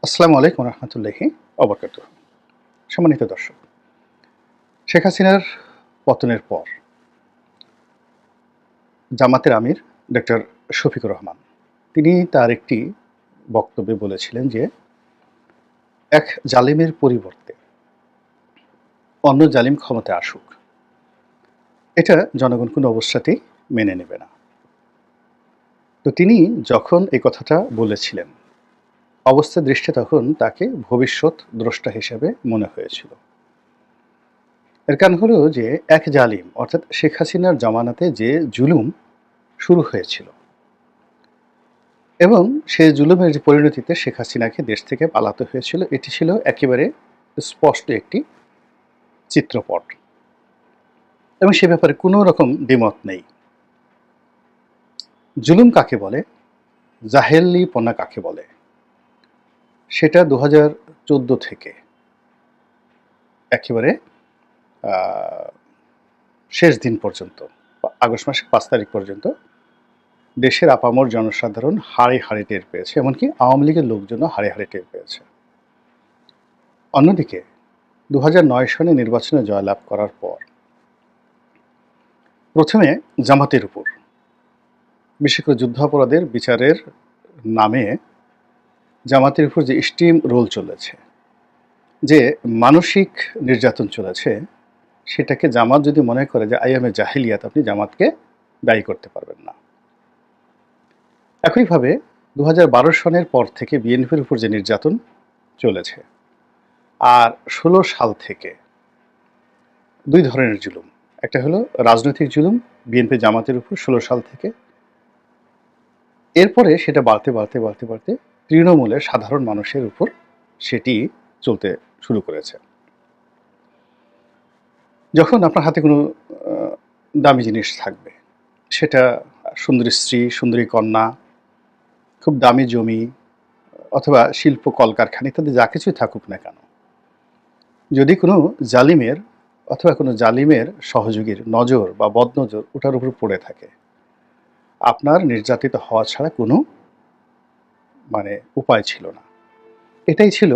আসসালামু আলাইকুম রহমতুল্লাহি অবরকাতুহ। সম্মানিত দর্শক, শেখ হাসিনার পতনের পর জামাতের আমির ডক্টর শফিকুর রহমান তিনি তার একটি বক্তব্যে বলেছিলেন যে এক জালিমের পরিবর্তে অন্য জালিম ক্ষমতায় আসুক, এটা জনগণ কোনো অবস্থাতেই মেনে নেবে না। তো তিনি যখন এই কথাটা বলেছিলেন, অবস্থা দৃষ্টে তখন তাকে ভবিষ্যৎ দ্রষ্টা হিসেবে মনে হয়েছিল। এর কারণ হলো যে এক জালিম অর্থাৎ শেখ হাসিনার জামানাতে যে জুলুম শুরু হয়েছিল এবং সেই জুলুমের যে পরিণতিতে শেখ হাসিনাকে দেশ থেকে পালাতে হয়েছিল, এটি ছিল একেবারে স্পষ্ট একটি চিত্রপট এবং সে ব্যাপারে কোনো রকম দ্বিমত নেই। জুলুম কাকে বলে, জাহেলিপনা কাকে বলে, সেটা 2014 থেকে একেবারে শেষ দিন পর্যন্ত, আগস্ট মাসের 5 তারিখ পর্যন্ত দেশের আপামর জনসাধারণ হাড়ে হাড়ে টের পেয়েছে, এমনকি আওয়ামী লীগের লোকজনও হাড়ে হাড়ে টের পেয়েছে। অন্যদিকে 2009 সনে নির্বাচনে জয়লাভ করার পর প্রথমে জামাতের উপর, বিশেষ করে যুদ্ধাপরাধের বিচারের নামে জামাতের উপর যে স্টিম রোল চলেছে, যে মানসিক নির্যাতন চলেছে, সেটাকে জামাত যদি মনে করে যে আইয়ামে জাহিলিয়াত, আপনি জামাতকে দায়ী করতে পারবেন না। একইভাবে 2012 সনের পর থেকে বিএনপির উপর যে নির্যাতন চলেছে, আর 16 সাল থেকে দুই ধরনের জুলুম, একটা হলো রাজনৈতিক জুলুম বিএনপি জামাতের উপর 16 সাল থেকে, এরপরে সেটা বাড়তে বাড়তে বাড়তে বাড়তে তৃণমূলের সাধারণ মানুষের উপর সেটি চলতে শুরু করেছে। যখন আপনার হাতে কোনো দামি জিনিস থাকবে, সেটা সুন্দরী স্ত্রী, সুন্দরী কন্যা, খুব দামি জমি অথবা শিল্প কলকারখানা ইত্যাদি যা কিছুই থাকুক না কেন, যদি কোনো জালিমের অথবা কোনো জালিমের সহযোগীর নজর বা বদনজর ওটার উপর পড়ে থাকে, আপনার নির্যাতিত হওয়া ছাড়া কোনো উপায় ছিল না। এটাই ছিল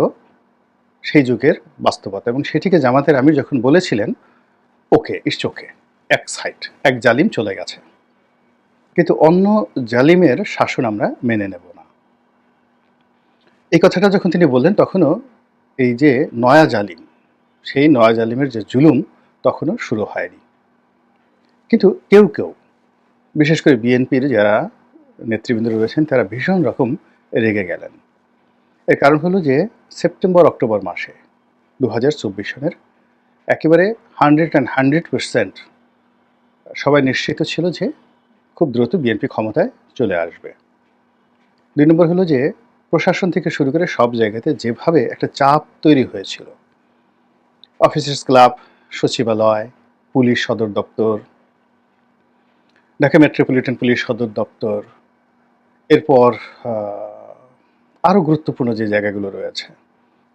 সেই যুগের বাস্তবতা এবং সেটিকে জামাতের আমির যখন বলেছিলেন, ওকে ইটস ওকে, এক সাইড, এক জালিম চলে গেছে, কিন্তু অন্য জালিমের শাসন আমরা মেনে নেব না। এই কথাটা যখন তিনি বললেন, তখনও এই যে নয়া জালিম, সেই নয়া জালিমের যে জুলুম তখনও শুরু হয়নি। কিন্তু কেউ কেউ, বিশেষ করে বিএনপির যারা নেতৃবৃন্দ রয়েছেন, তারা ভীষণ রকম রেগে গেলেন। এর কারণ হলো যে সেপ্টেম্বর অক্টোবর মাসে 2024 সনের একেবারে 100% সবাই নিশ্চিত ছিল যে খুব দ্রুত বিএনপি ক্ষমতায় চলে আসবে। 2 নম্বর হলো যে প্রশাসন থেকে শুরু করে সব জায়গাতে যেভাবে একটা চাপ তৈরি হয়েছিল, অফিসার্স ক্লাব, সচিবালয়, পুলিশ সদর দপ্তর, ঢাকা মেট্রোপলিটন পুলিশ সদর দপ্তর, এরপর আরও গুরুত্বপূর্ণ যে জায়গাগুলো রয়েছে,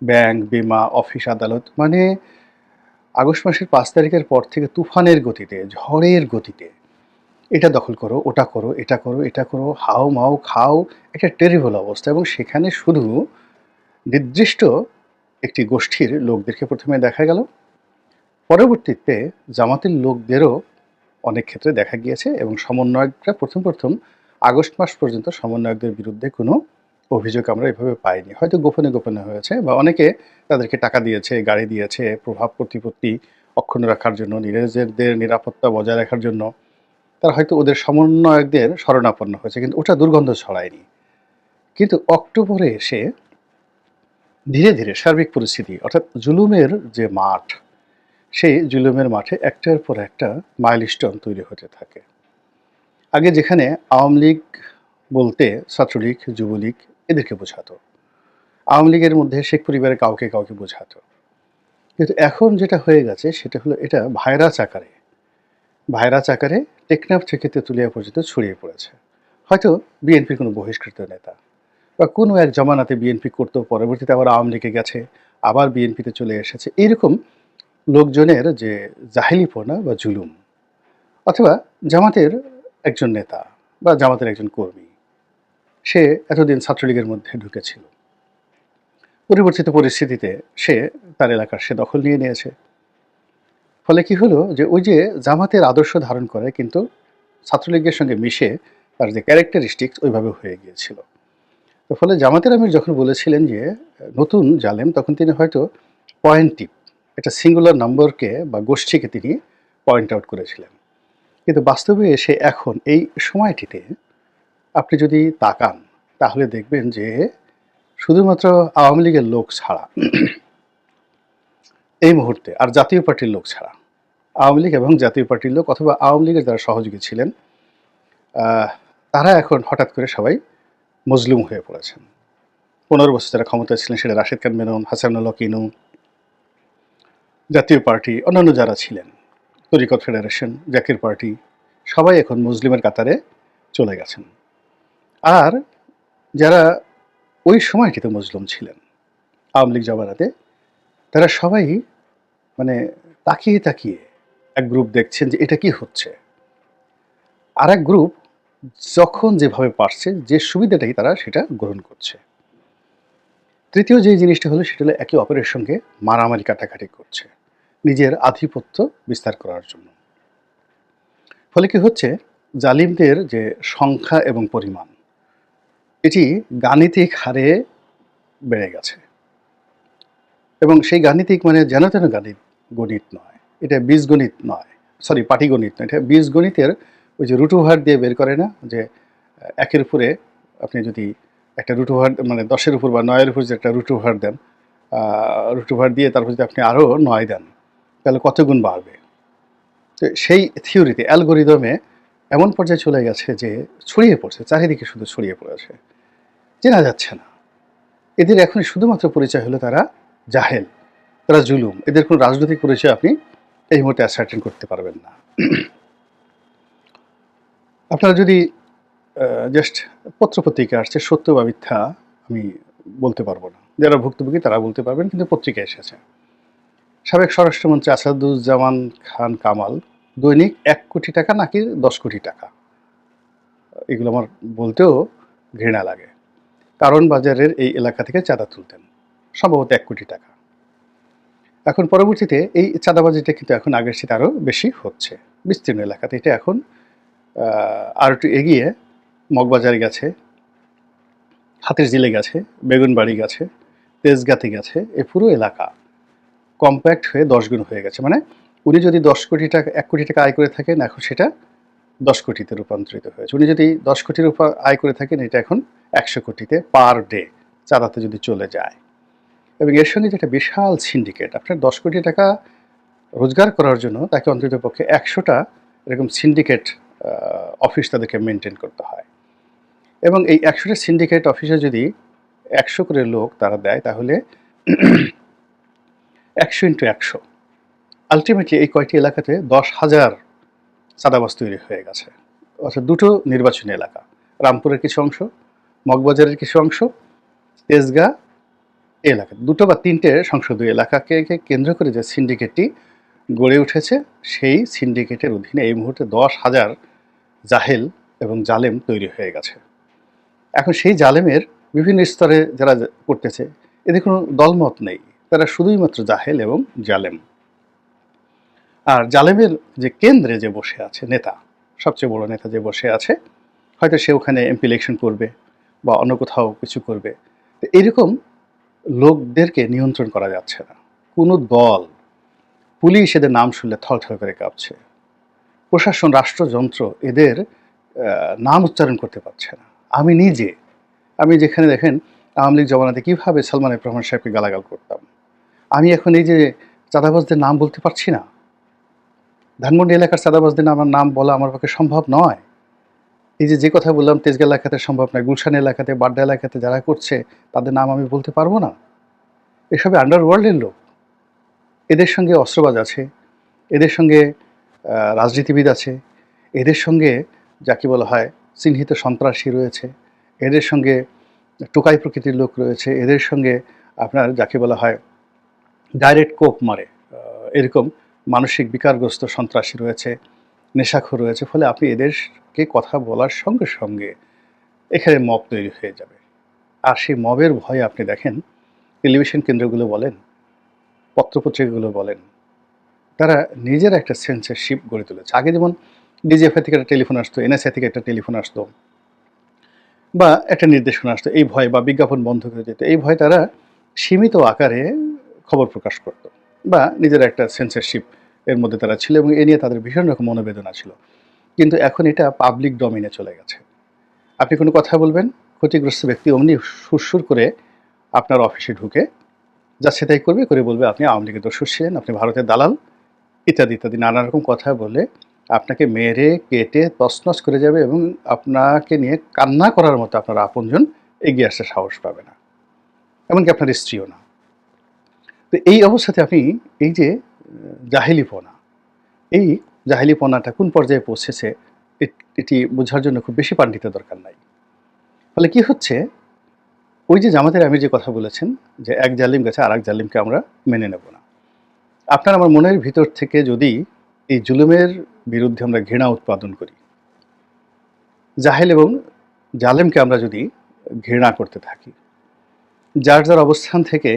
ব্যাংক, বিমা, অফিস, আদালত, আগস্ট মাসের 5 তারিখের পর থেকে তুফানের গতিতে, ঝড়ের গতিতে এটা দখল করো, ওটা করো, এটা করো, এটা করো, হাও মাও খাও, একটা টেরিবল অবস্থা। এবং সেখানে শুধু নির্দিষ্ট একটি গোষ্ঠীর লোকদেরকে প্রথমে দেখা গেল, পরবর্তীতে জামাতের লোকদেরও অনেক ক্ষেত্রে দেখা গিয়েছে এবং সমন্বয়করা প্রথম আগস্ট মাস পর্যন্ত সমন্বয়কদের বিরুদ্ধে কোনো অভিযোগ আমরা এভাবে পাইনি। হয়তো গোপনে গোপনে হয়েছে বা অনেকে তাদেরকে টাকা দিয়েছে, গাড়ি দিয়েছে, প্রভাব প্রতিপত্তি অক্ষুণ্ণ রাখার জন্য, নিজেদের নিরাপত্তা বজায় রাখার জন্য তারা হয়তো ওদের সমন্বয়কদের শরণাপন্ন হয়েছে, কিন্তু ওটা দুর্গন্ধ ছড়ায়নি। কিন্তু অক্টোবরে এসে ধীরে ধীরে সার্বিক পরিস্থিতি, অর্থাৎ জুলুমের যে মাঠ, সেই জুলুমের মাঠে একটার পর একটা মাইলস্টোন তৈরি হতে থাকে। আগে যেখানে আওয়ামী লীগ বলতে ছাত্রলীগ, যুবলীগ এদেরকে বোঝাতো, আওয়ামী লীগের মধ্যে শেখ পরিবারের কাউকে কাউকে বোঝাতো, কিন্তু এখন যেটা হয়ে গেছে সেটা হলো এটা ভাইরাস আকারে টেকনাফ থেকে তেঁতুলিয়া পর্যন্ত ছড়িয়ে পড়েছে। হয়তো বিএনপির কোনো বহিষ্কৃত নেতা বা কোনো এক জমানাতে বিএনপি করতো, পরবর্তীতে আবার আওয়ামী লীগে গেছে, আবার বিএনপিতে চলে এসেছে, এইরকম লোকজনের যে জাহেলিপনা বা জুলুম, অথবা জামাতের একজন নেতা বা জামাতের একজন কর্মী, সে এতদিন ছাত্রলীগের মধ্যে ঢুকেছিল, পরিবর্তিত পরিস্থিতিতে সে তার এলাকার সে দখল নিয়ে নিয়েছে। ফলে কি হলো যে ওই যে জামাতের আদর্শ ধারণ করে কিন্তু ছাত্রলীগের সঙ্গে মিশে তার যে ক্যারেক্টারিস্টিক্স ওইভাবে হয়ে গিয়েছিল। তো ফলে জামাতের আমির যখন বলেছিলেন যে নতুন জালেম, তখন তিনি হয়তো পয়েন্টিভ একটা সিঙ্গুলার নম্বরকে বা গোষ্ঠীকে তিনি পয়েন্ট আউট করেছিলেন। কিন্তু বাস্তবে এসে এখন এই সময়টিতে আপনি যদি তাকান তাহলে দেখবেন যে শুধুমাত্র আওয়ামী লীগের লোক ছাড়া এই মুহূর্তে আর জাতীয় পার্টির লোক ছাড়া, আওয়ামী লীগ এবং জাতীয় পার্টির লোক অথবা আওয়ামী লীগের যারা সহযোগী ছিলেন তারা এখন হঠাৎ করে সবাই মজলুম হয়ে পড়েছেন। 15 বছর যারা ক্ষমতায় ছিলেন সেটা রাশেদ খান মেনন, হাসানুল্লাহ কিনু, জাতীয় পার্টি, অন্যান্য যারা ছিলেন, তরিকত ফেডারেশন, জাকির পার্টি, সবাই এখন মুসলিমের কাতারে চলে গেছেন। আর যারা ওই সময়টিতে মজলুম ছিলেন আওয়ামী লীগ জমানাতে, তারা সবাই মানে তাকিয়ে তাকিয়ে এক গ্রুপ দেখছেন যে এটা কি হচ্ছে, আর এক গ্রুপ যখন যেভাবে পারছে যে সুবিধাটাই তারা সেটা গ্রহণ করছে। তৃতীয় যে জিনিসটা হলো সেটা হলো একে অপরের সঙ্গে মারামারি কাটাকাটি করছে নিজের আধিপত্য বিস্তার করার জন্য। ফলে কি হচ্ছে, জালিমদের যে সংখ্যা এবং পরিমাণ এটি গাণিতিক হারে বেড়ে গেছে। এবং সেই গাণিতিক মানে যেন তেন গণিত নয়, এটা বীজগণিত নয়, সরি পাটিগণিত নয়, এটা বীজগণিতের ওই যে রুট ওভার দিয়ে বের করে না, যে একের উপরে আপনি যদি একটা রুট ওভার মানে 10-এর উপর বা 9-এর উপর যে একটা রুট ওভার দেন, রুট ওভার দিয়ে তারপর যদি আপনি আরও 9 দেন তাহলে কত গুণ বাড়বে। তো সেই থিওরিতে অ্যালগোরিদমে এমন পর্যায়ে চলে গেছে যে ছড়িয়ে পড়ছে, চারিদিকে শুধু ছড়িয়ে পড়েছে, চেনা যাচ্ছে না। এদের এখন শুধুমাত্র পরিচয় হলো তারা জাহেল, তারা জুলুম। এদের কোনো রাজনৈতিক পরিচয় আপনি এই মুহূর্তে অ্যাসার্টেন করতে পারবেন না। আপনারা যদি জাস্ট পত্রপত্রিকা আসছে, সত্য বা মিথ্যা আমি বলতে পারবো না, যারা ভুক্তভোগী তারা বলতে পারবেন, কিন্তু পত্রিকা এসেছে সাবেক স্বরাষ্ট্রমন্ত্রী আসাদুজ্জামান খান কামাল দৈনিক 1 কোটি টাকা নাকি 10 কোটি টাকা, এগুলো আমার বলতেও ঘৃণা লাগে, কারণ বাজারের এই এলাকা থেকে চাঁদা তুলতেন, সম্ভবত 1 কোটি টাকা। এখন পরবর্তীতে এই চাঁদাবাজিটা কিন্তু এখন আগের চেয়ে আরও বেশি হচ্ছে বিস্তীর্ণ এলাকাতে। এটা এখন আর একটু এগিয়ে মগবাজারে গেছে, হাতিরঝিলে গেছে, বেগুনবাড়ি গেছে, তেজগাঁতে গেছে, এ পুরো এলাকা কম্প্যাক্ট হয়ে 10 গুণ হয়ে গেছে। মানে উনি যদি 10 কোটি টাকা 1 কোটি টাকা আয় করে থাকেন, এখন সেটা 10 কোটিতে রূপান্তরিত হয়েছে। উনি যদি 10 কোটির উপর আয় করে থাকেন, এটা এখন 100 কোটিতে পার ডে চাঁদাতে যদি চলে যায়। এবং এর সঙ্গে যেটা বিশাল সিন্ডিকেট, আপনার 10 কোটি টাকা রোজগার করার জন্য তাকে অন্তত পক্ষে 100টা এরকম সিন্ডিকেট অফিস তাদেরকে মেনটেন করতে হয়। এবং এই 100টা সিন্ডিকেট অফিসে যদি 100 করে লোক তারা দেয়, তাহলে 100 ইন্টু 100, আলটিমেটলি এই কয়টি এলাকাতে 10,000 চাঁদাবাজ তৈরি হয়ে গেছে। অর্থাৎ দুটো নির্বাচনী এলাকা, রামপুরের কিছু অংশ, মগবাজারের কিছু অংশ, তেজগাঁ এলাকা, 2 বা 3টে সংসদীয় এলাকাকে কেন্দ্র করে যে সিন্ডিকেটটি গড়ে উঠেছে, সেই সিন্ডিকেটের অধীনে এই মুহূর্তে 10,000 জাহেল এবং জালেম তৈরি হয়ে গেছে। এখন সেই জালেমের বিভিন্ন স্তরে যারা করতেছে, এদের কোনো দলমত নেই, তারা শুধুই মাত্র জাহেল এবং জালেম। আর জালেমের যে কেন্দ্রে যে বসে আছে নেতা, সবচেয়ে বড় নেতা যে বসে আছে, হয়তো সে ওখানে এমপি ইলেকশন করবে বা অন্য কোথাও কিছু করবে, তো এরকম লোকদেরকে নিয়ন্ত্রণ করা যাচ্ছে না। কোনো দল, পুলিশ এদের নাম শুনলে থরথর করে কাঁপছে, প্রশাসন, রাষ্ট্রযন্ত্র এদের নাম উচ্চারণ করতে পারছে না। আমি যেখানে দেখেন আওয়ামী লীগ জমানাতে কীভাবে সালমান এফ রহমান সাহেবকে গালাগাল করতাম, আমি এখন এই যে চাঁদাবাজদের নাম বলতে পারছি না। ধানমন্ডি এলাকার চাঁদাবাজদের আমার নাম বলা আমার পক্ষে সম্ভব নয়। এই যে কথা বললাম, তেজগাঁ এলাকাতে সম্ভব নয়, গুলশান এলাকাতে, বাড্ডা এলাকাতে যারা করছে তাদের নাম আমি বলতে পারবো না। এসবে আন্ডারওয়ার্ল্ডের লোক, এদের সঙ্গে অস্ত্রবাজ আছে, এদের সঙ্গে রাজনীতিবিদ আছে, এদের সঙ্গে যাকে বলা হয় চিহ্নিত সন্ত্রাসী রয়েছে, এদের সঙ্গে টোকাই প্রকৃতির লোক রয়েছে, এদের সঙ্গে আপনার যাকে বলা হয় ডাইরেক্ট কোপ মারে এরকম মানসিক বিকারগ্রস্ত সন্ত্রাসী রয়েছে, নেশাখোর রয়েছে। ফলে আপনি এদেরকে কথা বলার সঙ্গে সঙ্গে এখানে মব তৈরি হয়ে যাবে। আর সেই মবের ভয়ে আপনি দেখেন টেলিভিশন কেন্দ্রগুলো বলেন, পত্রপত্রিকাগুলো বলেন, তারা নিজের একটা সেন্সরশিপ গড়ে তুলেছে। আগে যেমন ডিজিএফআই থেকে একটা টেলিফোন আসতো, এনএসআই থেকে একটা টেলিফোন আসতো বা একটা নির্দেশনা আসতো, এই ভয়ে বা বিজ্ঞাপন বন্ধ করে দিত। এই ভয়ে তারা সীমিত আকারে খবর প্রকাশ করত বা নিজের একটা সেন্সরশিপ এর মধ্যে তারা ছিল এবং এ নিয়ে তাদের ভীষণ রকম মনোবেদনা ছিল। কিন্তু এখন এটা পাবলিক ডোমেইনে চলে গেছে। আপনি কোনো কথা বলবেন, ক্ষতিগ্রস্ত ব্যক্তি অমনি সুরসুর করে আপনার অফিসে ঢুকে যাচ্ছে তাই করবে, করে বলবে আপনি আওয়ামী লীগের দোসর ছিলেন, আপনি ভারতের দালাল, ইত্যাদি ইত্যাদি নানা রকম কথা বলে আপনাকে মেরে কেটে তছনছ করে যাবে এবং আপনাকে নিয়ে কান্না করার মতো আপনার আপনজন এগিয়ে আসার সাহস পাবে না, এমনকি আপনার স্ত্রীও না। তো এই অবস্থাতে আপনি এই যে জাহেলিপনা, এই জাহেলিপনাটা কোন পর্যায়ে পৌঁছেছে এটি বোঝার জন্য খুব বেশি পাণ্ডিত্যের দরকার নাই। ফলে কি হচ্ছে, ওই যে জামাতের আমির যে কথা বলেছেন যে এক জালিম গেছে আর এক জালিমকে আমরা মেনে নেব না, আপনার আমার মনের ভিতর থেকে যদি এই জুলুমের বিরুদ্ধে আমরা ঘৃণা উৎপাদন করি, জাহেল এবং জালেমকে আমরা যদি ঘৃণা করতে থাকি, যার যার অবস্থান থেকে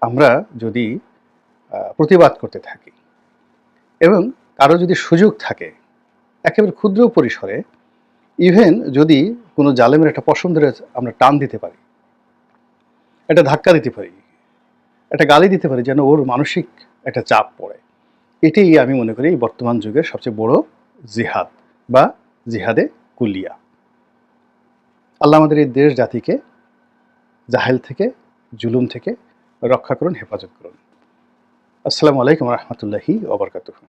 আমরা যদি প্রতিবাদ করতে থাকি এবং কারো যদি সুযোগ থাকে একেবারে ক্ষুদ্র পরিসরে, ইভেন যদি কোনো জালেমের একটা পছন্দের আমরা টান দিতে পারি, একটা ধাক্কা দিতে পারি, একটা গালি দিতে পারি যেন ওর মানসিক একটা চাপ পড়ে, এটাই আমি মনে করি বর্তমান যুগের সবচেয়ে বড় জিহাদ বা জিহাদে কুলিয়া। আল্লাহ আমাদের এই দেশ জাতিকে জাহেল থেকে, জুলুম থেকে রক্ষা করুন, হেফাজত করুন। আসসালামু আলাইকুম রহমতুল্লাহি ওয়া বারাকাতুহু।